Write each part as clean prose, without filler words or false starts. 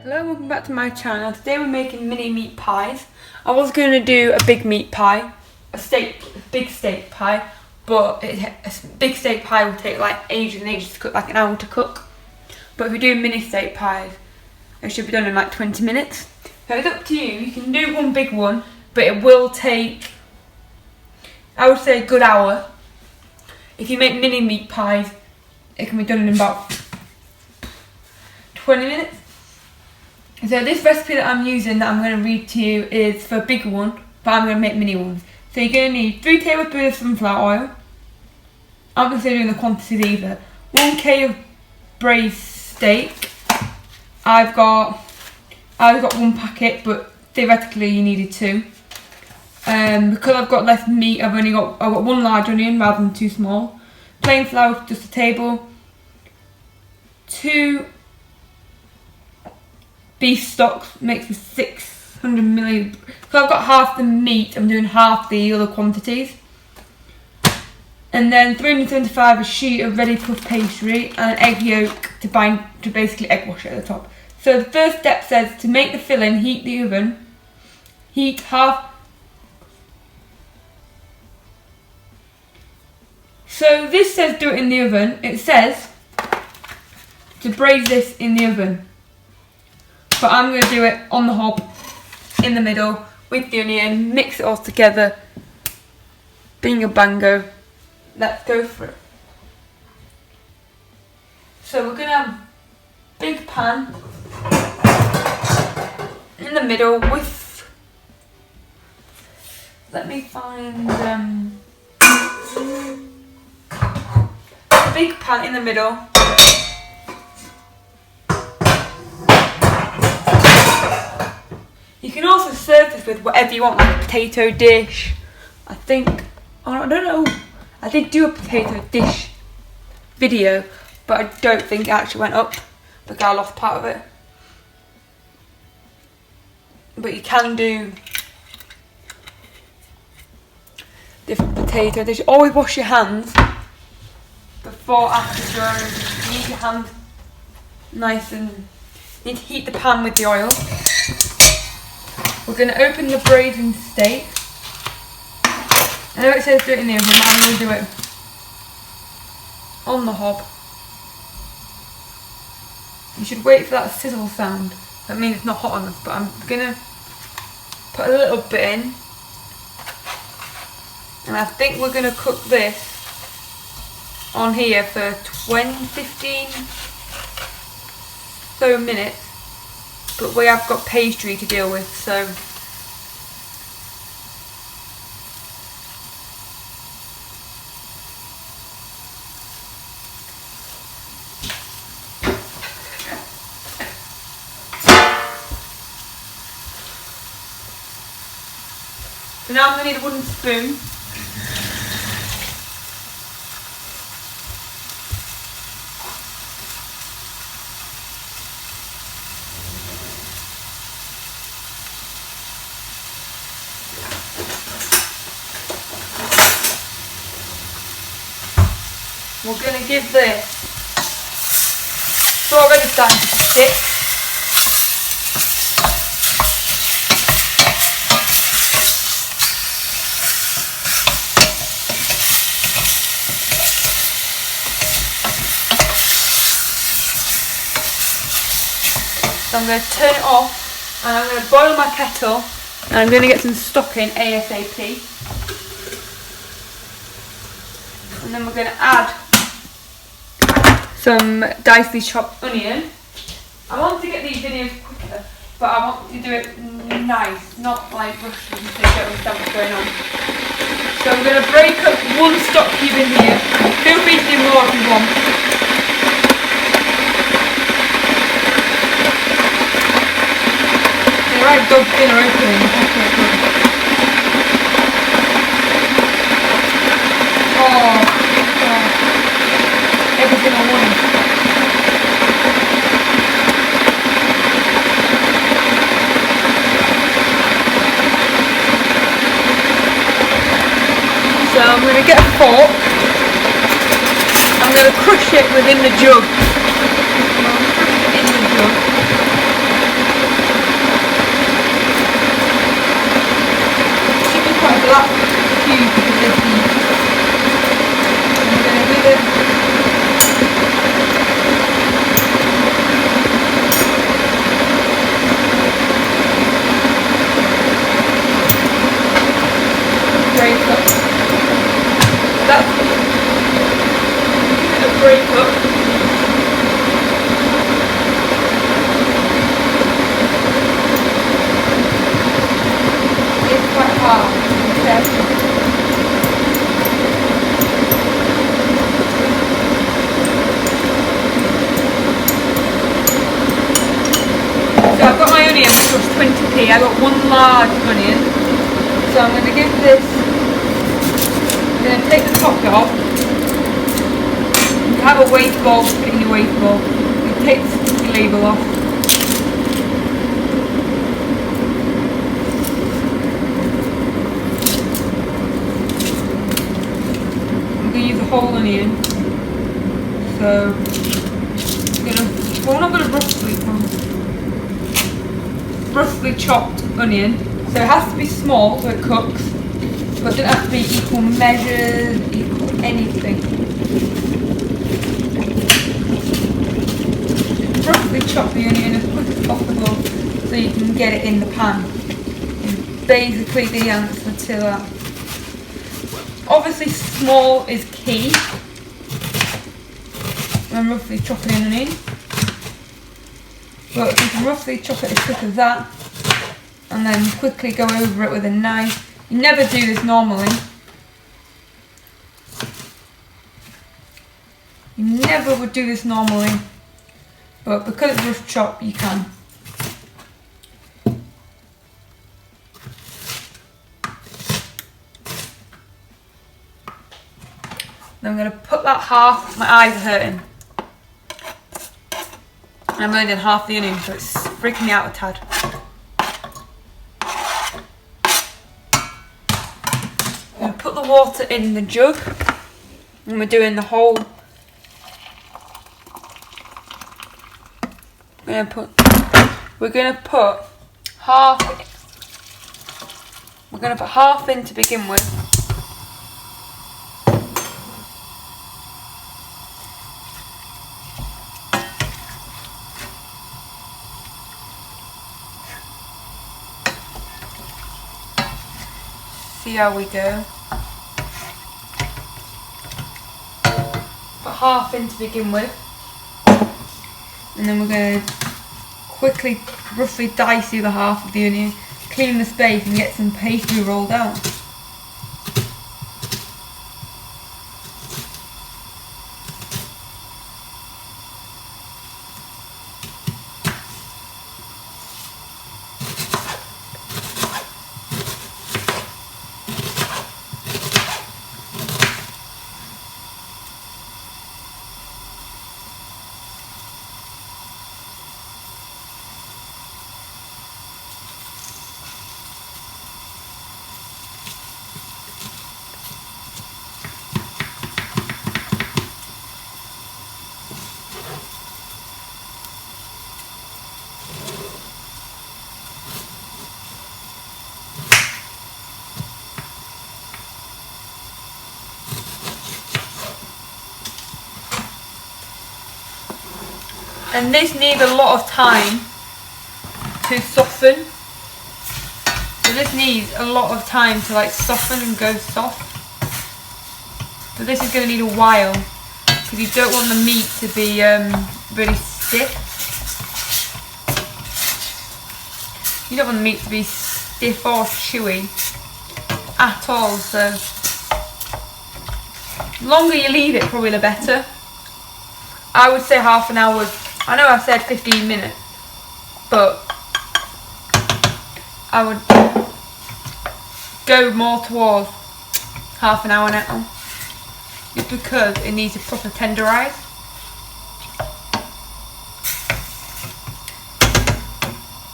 Hello, welcome back to my channel. Today we're making mini meat pies. I was going to do a big meat pie, a big steak pie, but a big steak pie will take like ages and ages to cook, like an hour to cook. But if we do mini steak pies, it should be done in like 20 minutes. So it's up to you. You can do one big one, but it will take, I would say, a good hour. If you make mini meat pies, it can be done in about 20 minutes. So this recipe that I'm using, that I'm going to read to you, is for a big one, but I'm going to make mini ones. So you're going to need 3 tablespoons of sunflower oil. I'm not considering the quantities either. 1 kg of braised steak. I've got 1 packet, but theoretically you needed 2. Because I've got less meat, I've got 1 large onion rather than 2 small. Plain flour, just a table. 2 beef stocks, makes me 600 milliliters. So I've got half the meat, I'm doing half the other quantities. And then 375 a sheet of ready puff pastry and an egg yolk to basically egg wash it at the top. So the first step says to make the filling, heat the oven. Heat half. So this says do it in the oven. It says to braise this in the oven. But I'm going to do it on the hob, in the middle, with the onion, mix it all together. Bingo bango. Let's go for it. So we're going to have a big pan in the middle with, let me find, a big pan in the middle. You can also serve this with whatever you want, like a potato dish. I don't know. I did do a potato dish video, but I don't think it actually went up because I lost part of it. But you can do different potato dishes. Always wash your hands before, after, during. You need your hands nice and. You need to heat the pan with the oil. We're going to open the braising steak. I know it says do it in the oven, but I'm going to do it on the hob. You should wait for that sizzle sound. That means it's not hot enough, but I'm going to put a little bit in. And I think we're going to cook this on here for 15 so minutes. But we have got pastry to deal with, so now I'm going to need a wooden spoon. We're going to give this, it's already starting to stick. So I'm going to turn it off and I'm going to boil my kettle and I'm going to get some stock in ASAP. And then we're going to add some dicey chopped onion. I want to get these videos quicker, but I want to do it nice, not like rushed so you don't understand what's going on. So I'm going to break up 1 stock cube in here. Feel free to do more if you want. It's like dog dinner opening. Oh. Everything I want. So I'm going to get a fork. I'm going to crush it within the jug. In the jug. that huge with this heat. And we're going to give it break up. That's a break up. It's quite hard. So I've got my onion, which was 20p. I got one large onion. So I'm going to give this. I'm going to take the top off. You have a waste bowl, put it in your waste bowl. You take the sticky label off. I'm going to use a whole onion. So we're not going to roughly chopped onion. So it has to be small so it cooks. But it doesn't have to be equal measures, equal anything. Roughly chop the onion as quick as possible so you can get it in the pan. Is basically the answer to that. Obviously small is key when roughly chopping an onion. But you can roughly chop it as quick as that and then quickly go over it with a knife. You never do this normally. You never would do this normally, but because it's rough chop, you can. Then I'm going to put that half, my eyes are hurting. I'm only doing half the onion, so it's freaking me out a tad. Put the water in the jug and we're doing the whole. We're gonna put half in to begin with. See how we go. Put half in to begin with, and then we're going to quickly, roughly dice the other half of the onion, clean the space and get some pastry rolled out. And this needs a lot of time to soften. So this needs a lot of time to like soften and go soft. So this is going to need a while because you don't want the meat to be really stiff. You don't want the meat to be stiff or chewy at all. So the longer you leave it, probably the better. I would say half an hour. I know I've said 15 minutes, but I would go more towards half an hour now, just because it needs to proper tenderise.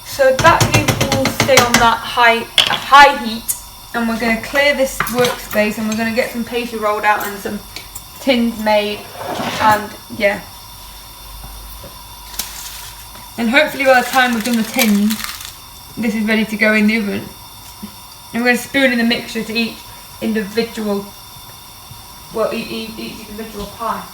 So that will stay on that high heat, and we're going to clear this workspace, and we're going to get some pastry rolled out and some tins made, and yeah. And hopefully by the time we've done the tins, this is ready to go in the oven. And we're going to spoon in the mixture to each individual, each individual pie.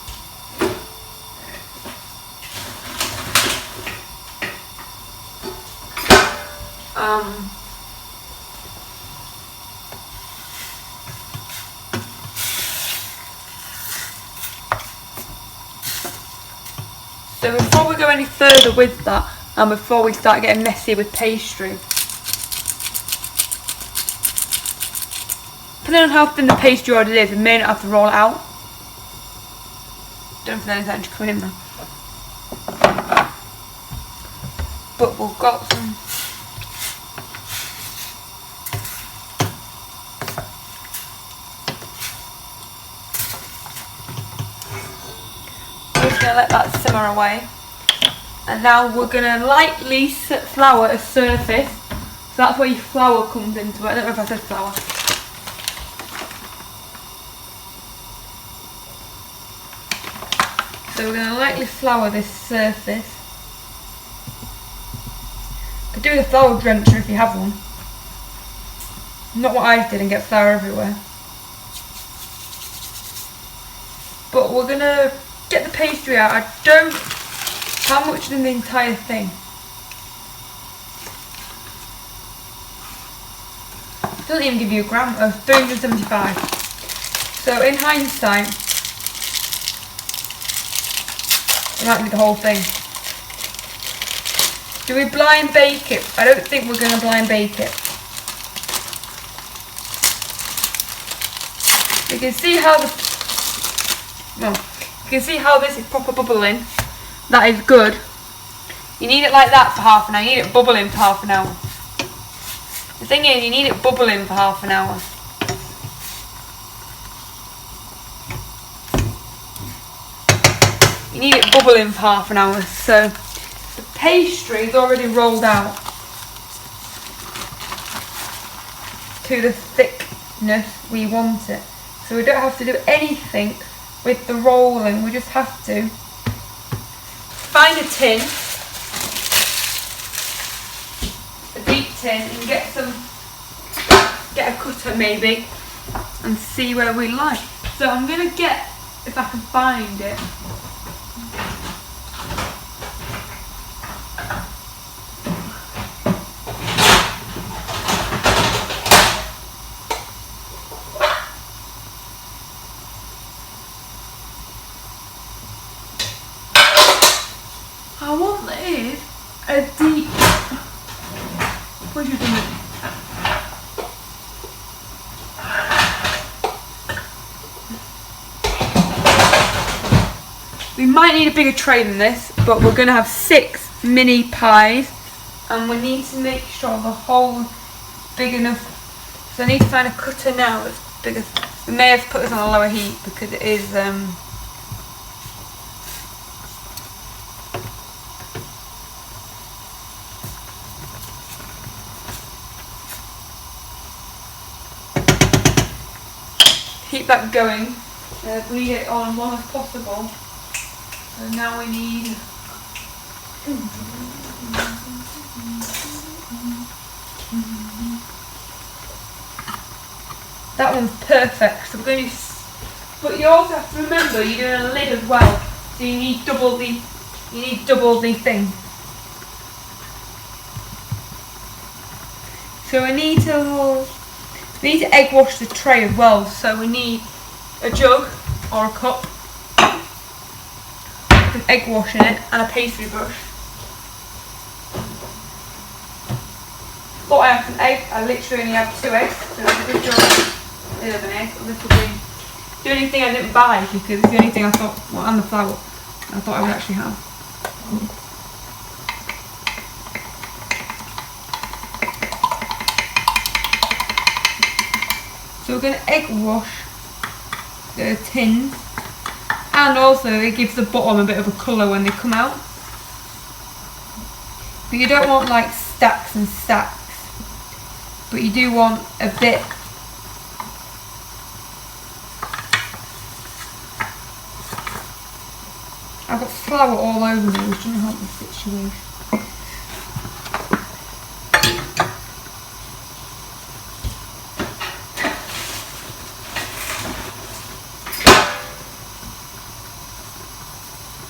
So before we go any further with that, and before we start getting messy with pastry, depending on how thin the pastry already is, we may not have to roll it out. Don't know if there's anything coming in there. But we've got some. We're just going to let that simmer away. And now we're going to lightly flour a surface. So that's where your flour comes into it. I don't know if I said flour. So we're going to lightly flour this surface. You could do the flour drencher if you have one. Not what I did and get flour everywhere. But we're going to get the pastry out. I don't... How much in the entire thing? It doesn't even give you a gram. Oh, 375. So in hindsight, it might be the whole thing. Do we blind bake it? I don't think we're going to blind bake it. You can see how you can see how this is proper bubbling. That is good. You need it like that for half an hour. You need it bubbling for half an hour. The thing is, you need it bubbling for half an hour. You need it bubbling for half an hour. So the pastry is already rolled out to the thickness we want it. So we don't have to do anything with the rolling. We just have to find a tin, a deep tin, and get a cutter maybe, and see where we like. So I'm gonna get, if I can find it. I want this a deep. Where's your thing? We might need a bigger tray than this, but we're going to have 6 mini pies, and we need to make sure the hole is big enough. So I need to find a cutter now that's bigger. We may have to put this on a lower heat because it is. Keep that going, bleed it on as long as possible. And now we need that one's perfect. So we're going to, but you also have to remember you're doing a lid as well. So you need double the thing. So we need to egg wash the tray as well, so we need a jug or a cup with egg wash in it and a pastry brush. Thought I had some egg, I literally only have 2 eggs, so it's a good job. There's an egg, this will be the only thing I didn't buy because it's the only thing I thought, well, and the flour, I thought I would actually have. So we're going to egg wash the tins, and also it gives the bottom a bit of a colour when they come out. But you don't want like stacks and stacks, but you do want a bit. I've got flour all over me, which doesn't help the situation.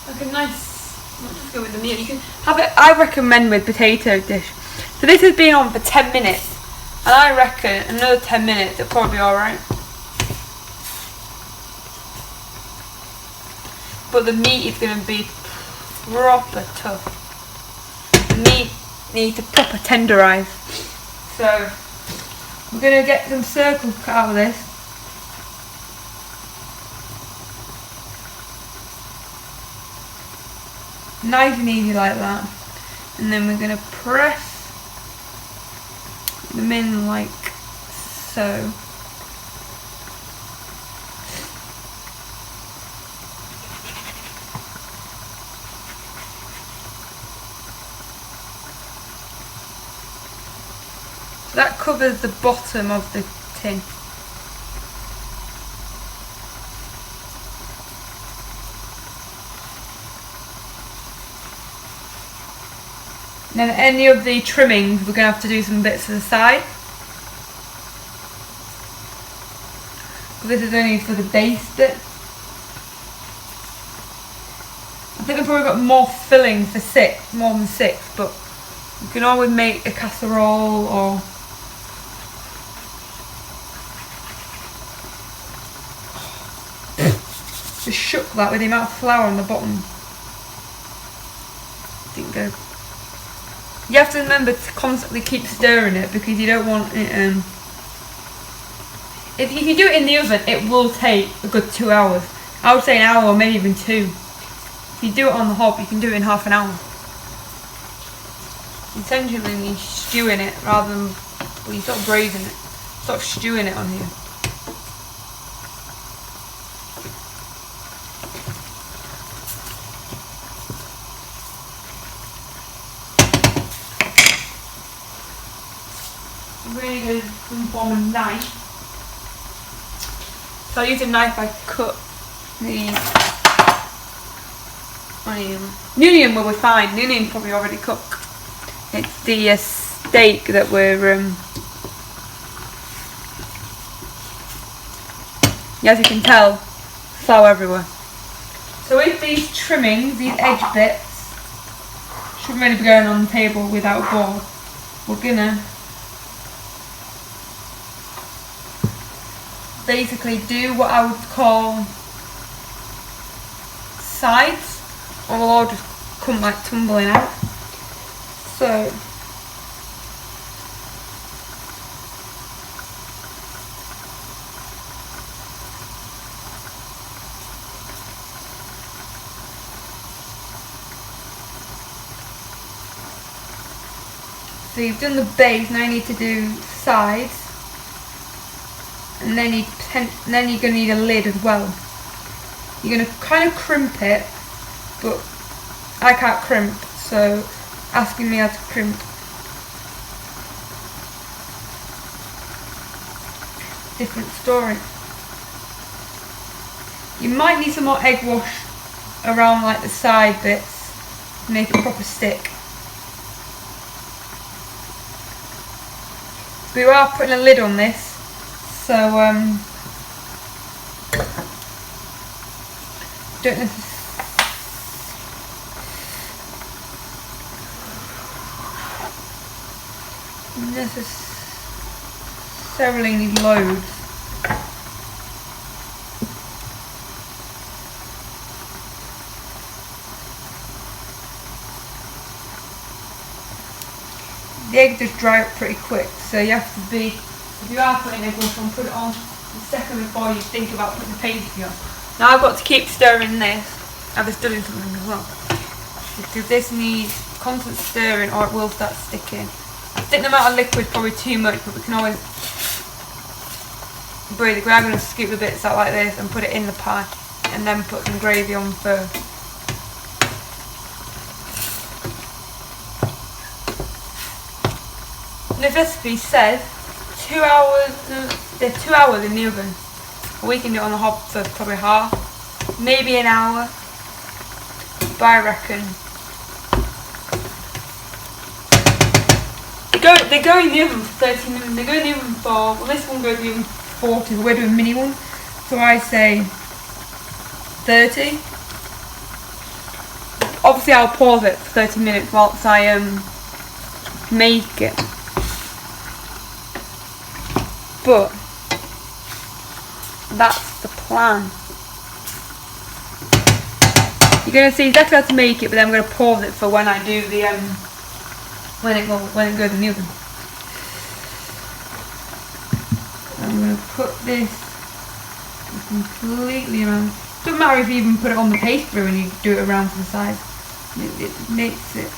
like a nice, not just go with the meal. You can have it. I recommend with potato dish. So this has been on for 10 minutes, and I reckon another 10 minutes it'll probably be all right. But the meat is going to be proper tough. The meat needs to proper tenderise. So we're going to get some circles cut out of this. Nice and easy like that. And then we're going to press them in like so. That covers the bottom of the tin. And then any of the trimmings, we're going to have to do some bits to the side. This is only for the base bit. I think we've probably got more filling for 6, more than 6, but you can always make a casserole or just shook that with the amount of flour on the bottom. Didn't go. You have to remember to constantly keep stirring it because you don't want it. If you do it in the oven, it will take a good 2 hours. I would say an hour or maybe even 2. If you do it on the hob, you can do it in half an hour. Essentially, you're stewing it rather than, well, you're sort of braising it, sort of stewing it on here. Really good form of knife. So I use a knife, I cut the onion. The onion will be fine, the onion's probably already cooked. It's the steak that we're, as you can tell, flour everywhere. So with these trimmings, these edge bits, shouldn't really be going on the table without a bowl. We're gonna basically do what I would call sides, or they'll all just come like tumbling out. So you've done the base, now you need to do sides. And then you're going to need a lid as well. You're going to kind of crimp it, but I can't crimp, so asking me how to crimp. Different story. You might need some more egg wash around like the side bits to make it proper stick. We are putting a lid on this. So, don't necessarily need loads. The egg does dry up pretty quick, so you have to be, if you are putting egg wash on, put it on the second before you think about putting the pastry on. Now I've got to keep stirring this. I've just done something as well. Because this needs constant stirring or it will start sticking. I think the amount of liquid is probably too much, but we can always breathe it. We're going to scoop the bits out like this and put it in the pie and then put some gravy on first. The recipe says 2 hours, they're 2 hours in the oven. We can do it on the hob for probably half, maybe an hour, but I reckon they go in the oven for 30 minutes, they go in the oven for, well this one goes in the oven for 40, but we're doing mini ones, so I say 30. obviously I'll pause it for 30 minutes whilst I make it. But that's the plan. You're gonna see exactly how to make it, but then I'm gonna pause it for when I do the when it goes in the oven. I'm gonna put this completely around. Doesn't matter if you even put it on the pastry when you do it around to the sides. It makes it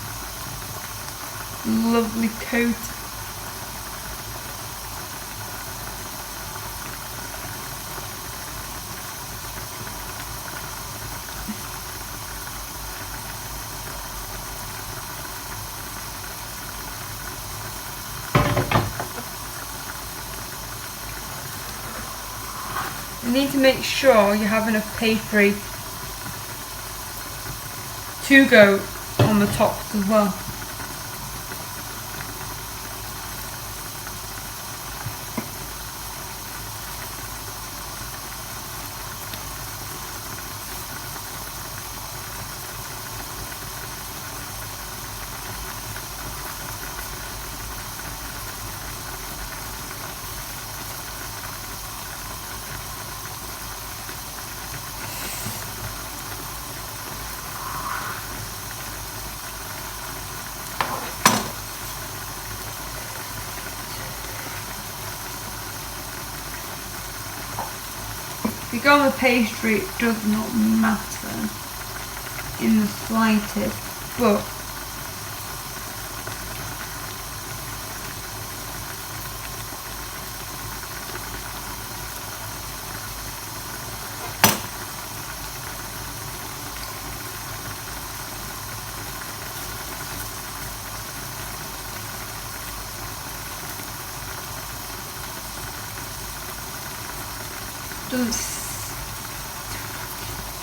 lovely coat. You need to make sure you have enough pastry to go on the tops as well. If you go on the pastry, it does not matter in the slightest, but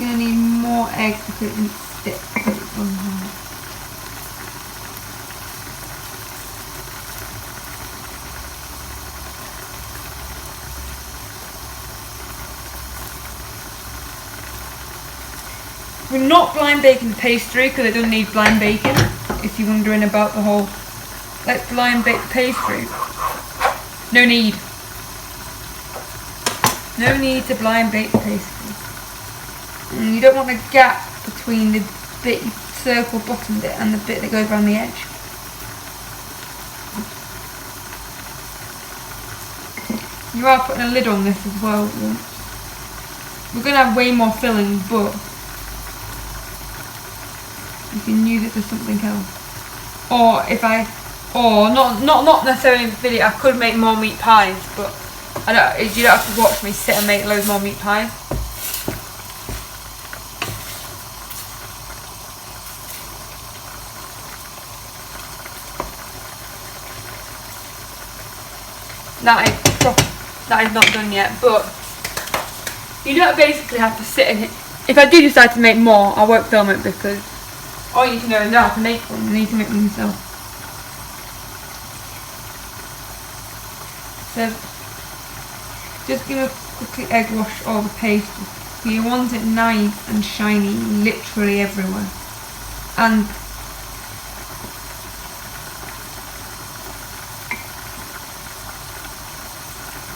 you're gonna need more eggs because it didn't stick. We're not blind baking the pastry because it doesn't need blind baking. If you're wondering about the whole, let's blind bake the pastry. No need. No need to blind bake the pastry. And you don't want a gap between the bit you circle bottom bit and the bit that goes around the edge. You are putting a lid on this as well. We're going to have way more filling, but you can use it for something else. Or not necessarily in the video. I could make more meat pies, but you don't have to watch me sit and make loads more meat pies. That is not done yet, but you don't basically have to sit in it. If I do decide to make more, I won't film it because all you need to know is now how to make one. You need to make them yourself. So just give a quickly egg wash all the pastry. So you want it nice and shiny literally everywhere. And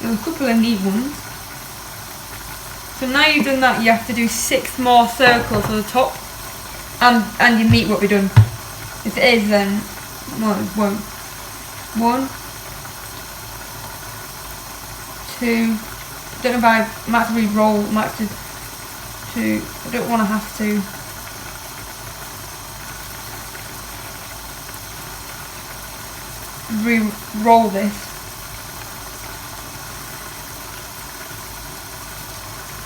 there are a couple of neat ones. So now you've done that, you have to do 6 more circles to the top, and your meat won't be done. If it is, then well, it won't. 1, 2. I don't know if I might have to re-roll. Might have to. I don't want to have to. Re-roll this.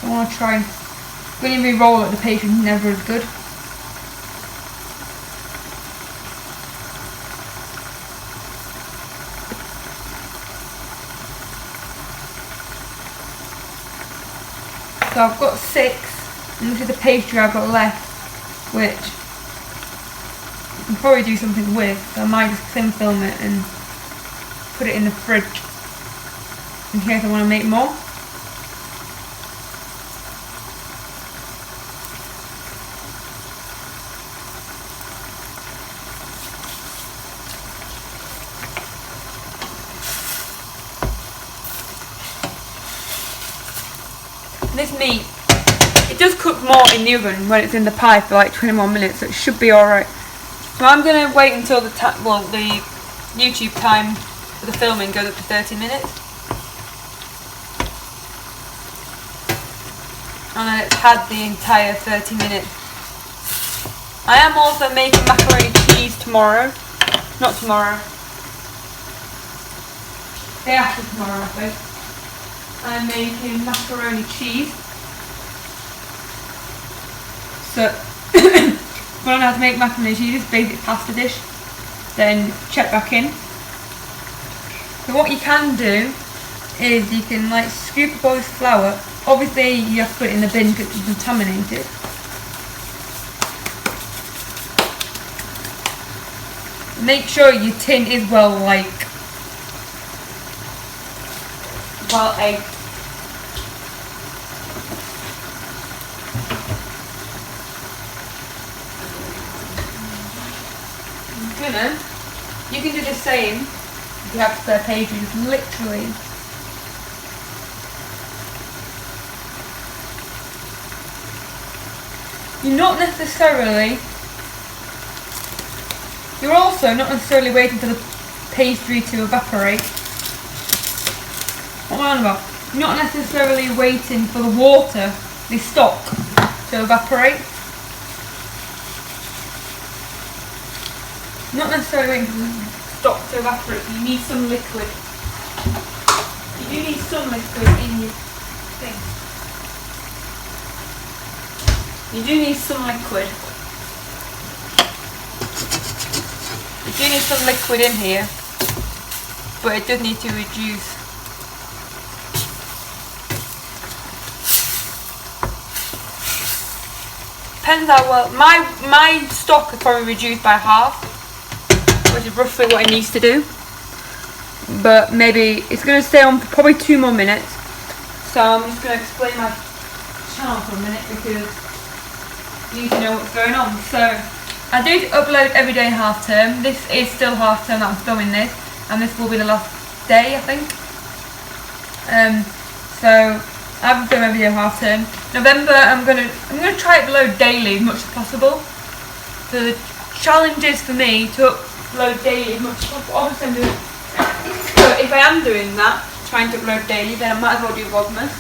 I want to try. When you re-roll it, the pastry is never as good. So I've got 6, and this is the pastry I've got left, which I can probably do something with. So I might just thin film it and put it in the fridge in case I want to make more. This meat, it does cook more in the oven when it's in the pie for like 20 more minutes, so it should be alright. So I'm going to wait until the YouTube time for the filming goes up to 30 minutes. And then it's had the entire 30 minutes. I am also making macaroni cheese tomorrow. Not tomorrow. Day after tomorrow, I think. I'm making macaroni cheese. So, if you don't know how to make macaroni cheese, basic pasta dish, then check back in. So what you can do is you can like scoop both flour. Obviously you have to put it in the bin because it's contaminated. Make sure your tin is well egged. You can do the same if you have spare pages, literally. You're also not necessarily waiting for the pastry to evaporate. What am I on about? You're not necessarily waiting for the water, the stock, to evaporate. Not necessarily waiting for the stock to evaporate, you need some liquid. You do need some liquid in your thing. You do need some liquid. You do need some liquid in here, but it does need to reduce. Depends how well. My stock is probably reduced by half, which is roughly what it needs to do. But maybe it's going to stay on for probably 2 more minutes. So I'm just going to explain my channel for a minute because you need to know what's going on. So I do upload every day half term. This is still half term that I'm filming this, and this will be the last day, I think. So I've been filming every day half term. November I'm gonna try to upload daily as much as possible. So the challenge is for me to upload daily as much as possible. Obviously I'm doing, so if I am doing that, trying to upload daily, then I might as well do Vlogmas.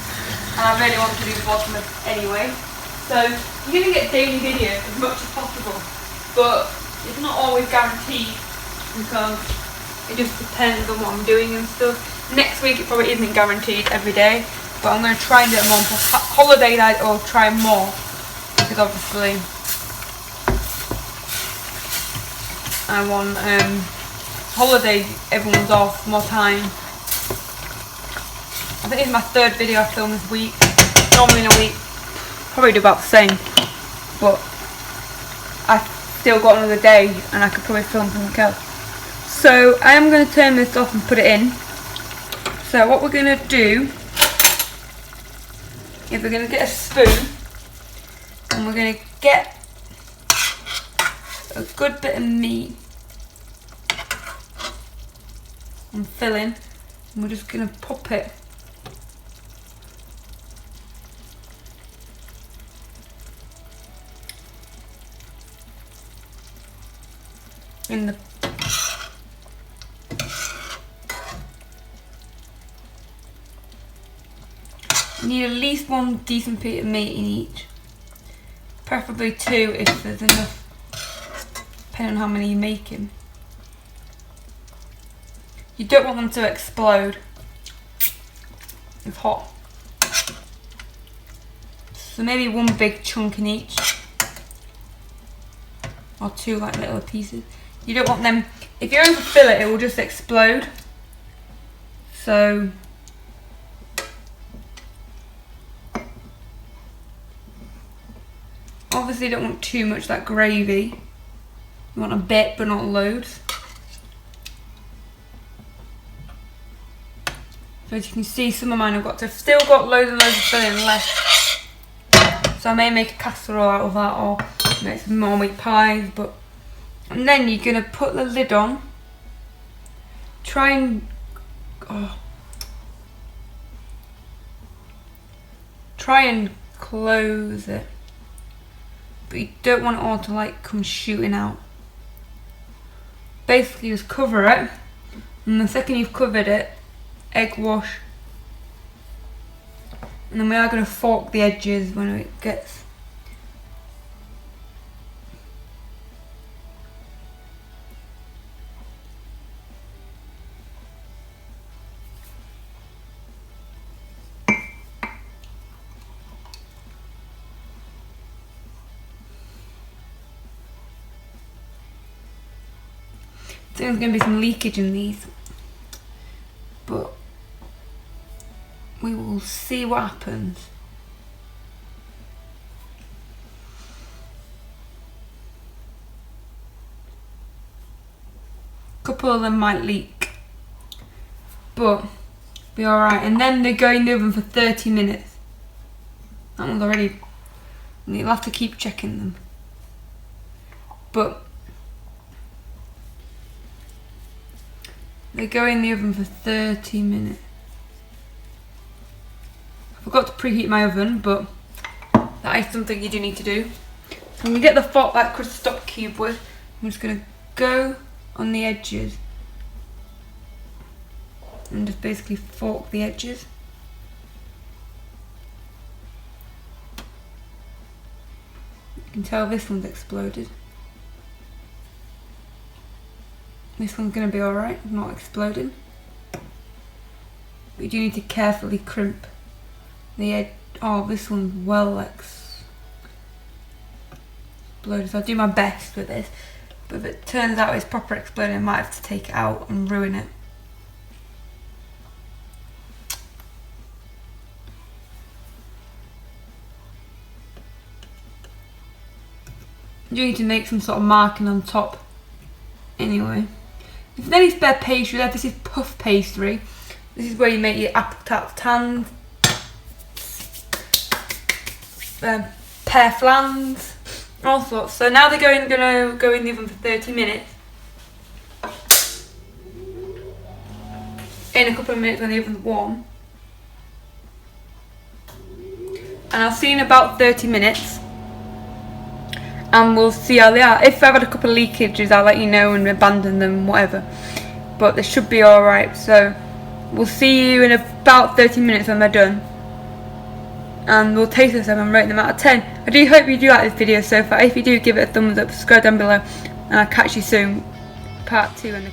And I really want to do Vlogmas anyway. So you're going to get daily videos as much as possible, but it's not always guaranteed because it just depends on what I'm doing and stuff. Next week it probably isn't guaranteed every day, but I'm going to try and do it more for holiday night, or try more, because obviously I want holiday, everyone's off, more time. I think it's my 3rd video I filmed this week. Normally in a week probably do about the same, but I still got another day and I could probably film something else. So I am going to turn this off and put it in. So what we're going to do is we're going to get a spoon and we're going to get a good bit of meat and filling, and we're just going to pop it in the you need at least 1 decent piece of meat in each, preferably 2 if there's enough, depending on how many you're making. You don't want them to explode. It's hot. So maybe 1 big chunk in each, or 2 like little pieces. You don't want them, if you're going to fill it, it will just explode. So obviously you don't want too much like gravy. You want a bit but not loads. So as you can see, some of mine I've still got loads and loads of filling left. So I may make a casserole out of that, or make some more meat pies. But and then you're gonna put the lid on. Try and try and close it, but you don't want it all to like come shooting out. Basically just cover it, and the second you've covered it, egg wash, and then we are going to fork the edges when it gets I think there's going to be some leakage in these, but we will see what happens. A couple of them might leak, but be alright. And then they go in the oven for 30 minutes. That one's already, you'll have to keep checking them. But they go in the oven for 30 minutes. I forgot to preheat my oven, but that is something you do need to do. So when we get the fork that Chris stopped cube with, I'm just going to go on the edges and just basically fork the edges. You can tell this one's exploded. This one's going to be alright, not exploding. But you do need to carefully crimp the edge. Oh, this one's well exploded. So I'll do my best with this. But if it turns out it's proper exploding, I might have to take it out and ruin it. You need to make some sort of marking on top anyway. If there's any spare pastry left, this is puff pastry. This is where you make your apple tart tans, pear flans, all sorts. So now they're gonna go in the oven for 30 minutes. In a couple of minutes when the oven's warm. And I'll see you in about 30 minutes. And we'll see how they are. If I've had a couple of leakages, I'll let you know and abandon them, whatever. But they should be alright. So we'll see you in about 30 minutes when they're done. And we'll taste them and rate them out of 10. I do hope you do like this video so far. If you do, give it a thumbs up, subscribe down below. And I'll catch you soon. Part 2 in the